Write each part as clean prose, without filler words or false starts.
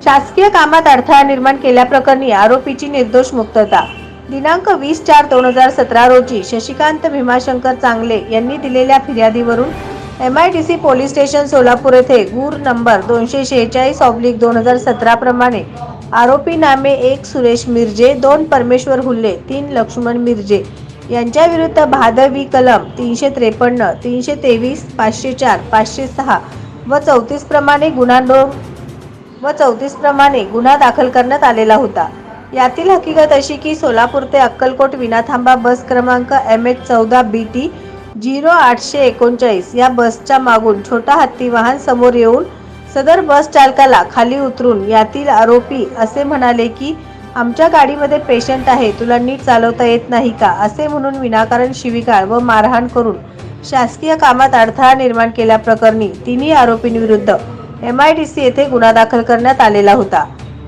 शासकीय कामात अडथळा निर्माण केल्याप्रकरणी आरोपीची निर्दोष मुक्तता। दिनांक 20/4/2017 रोजी शशिकांत भीमाशंकर चांगले यांनी दिलेल्या फिर्यादीवरून MIDC पोलीस स्टेशन सोलापूर येथे गुर नंबर 246/2017 प्रमाणे आरोपी नामे 1 सुरेश मिर्जे, 2 परमेश्वर हुल्ले, 3 लक्ष्मण मिर्जे यांच्या विरुद्ध भादवी कलम 353, 323, 504, 506 व 34 प्रमाणे गुन्हा दाखल करण्यात आलेला होता। यातील हकीकत अशी की सोलापूर ते अक्कलकोट विनाथांबा बस क्रमांक MH14BT 0839 या बसच्या मागून छोटा हत्ती वाहन समोर येऊन सदर बस चालकाला खाली उतरून यातील आरोपी असे म्हणाले की आमच्या गाडीमध्ये पेशंट आहे, तुला नीट चालवता येत नाही का, असे म्हणून विनाकारण शिवीगाळ व मारहाण करून शासकीय कामात अडथळा निर्माण केल्याप्रकरणी तिन्ही आरोपींविरुद्ध MIDC येथे गुन्हा दाखल करण्यात आलेला होता।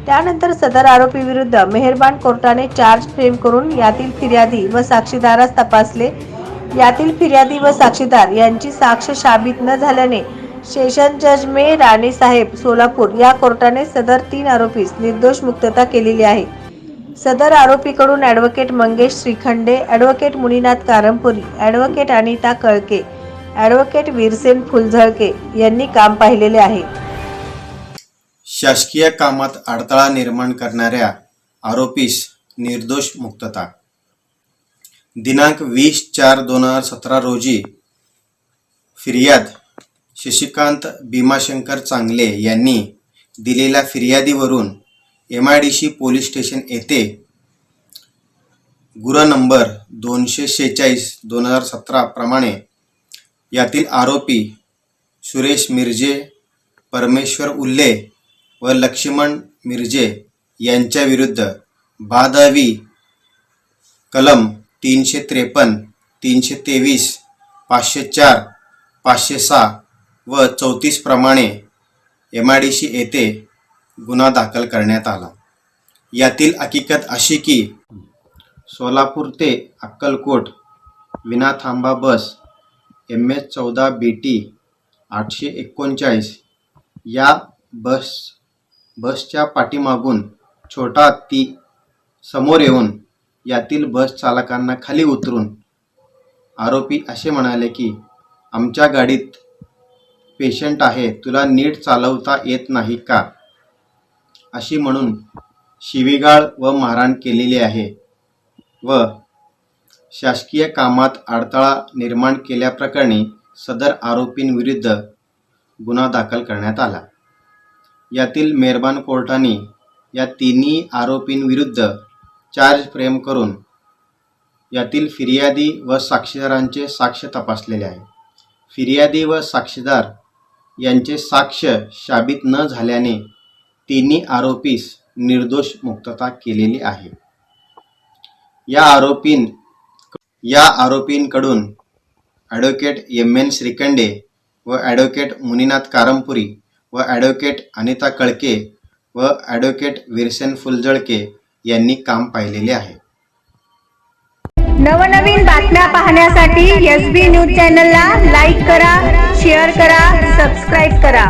त्यानंतर सदर आरोपी विरुद्ध मेहरबान कोर्टाने चार्ज फ्रेम करून यातील फिर्यादी व साक्षीदारास तपासले। यातील फिर्यादी व साक्षीदार यांची साक्ष शाबित न झाल्याने सेशन जज मे राणे साहेब सोलापूर या कोर्टाने सदर 3 आरोपीस निर्दोष मुक्तता केलेली आहे। सदर आरोपीकडून advocate Mangesh Shrikhande, advocate Muninath Karampuri, advocate Anita कळके, ॲडव्होकेट वीरसेन फुलझळके यांनी काम पाहिलेले आहे। शासकीय कामात अडथळा निर्माण करणाऱ्या आरोपीस निर्दोष मुक्तता। दिनांक 20/4/2017 रोजी फिर्याद शशिकांत भीमाशंकर चांगले यांनी दिलेल्या फिर्यादीवरून MIDC पोलीस स्टेशन येथे गुन्हा नंबर 246/2017 प्रमाणे यातील आरोपी सुरेश मिर्जे, परमेश्वर उल्ले व लक्ष्मण मिर्जे यांच्या विरुद्ध भादवी कलम 353, 323, 504, 506 व 34 प्रमाणे MIDC येथे गुन्हा दाखल करण्यात आला। यातील हकीकत अशी की सोलापूर ते अक्कलकोट विनाथांबा बस MH14BT 839 या बसच्या पाठीमागून छोटा हत्ती समोर येऊन यातील बस चालकांना खाली उतरून आरोपी असे म्हणाले की आमच्या गाडीत पेशंट आहे, तुला नीट चालवता येत नाही का, अशी म्हणून शिवीगाळ व मारहाण केलेली आहे व शासकीय कामात अडथळा निर्माण केल्याप्रकरणी सदर आरोपींविरुद्ध गुन्हा दाखल करण्यात आला। यातील मेहरबान कोर्टाने या तिन्ही आरोपींविरुद्ध चार्ज फ्रेम करून यातील फिर्यादी व साक्षीदारांचे साक्ष तपासलेले आहे। फिर्यादी व साक्षीदार यांचे साक्ष शाबित न झाल्याने तिन्ही आरोपीस निर्दोष मुक्तता केलेली आहे। या आरोपींकडून ॲडव्होकेट MN श्रीखंडे व ॲडव्होकेट मुनीनाथ कारंपुरी व ॲडव्होकेट अनिता कळके व ॲडव्होकेट वीरसेन फुलझळके यांनी काम पाहिलेले आहे। नवनवीन बातम्या पाहण्यासाठी SB न्यूज चॅनलला लाईक करा, शेअर करा, सबस्क्राईब करा।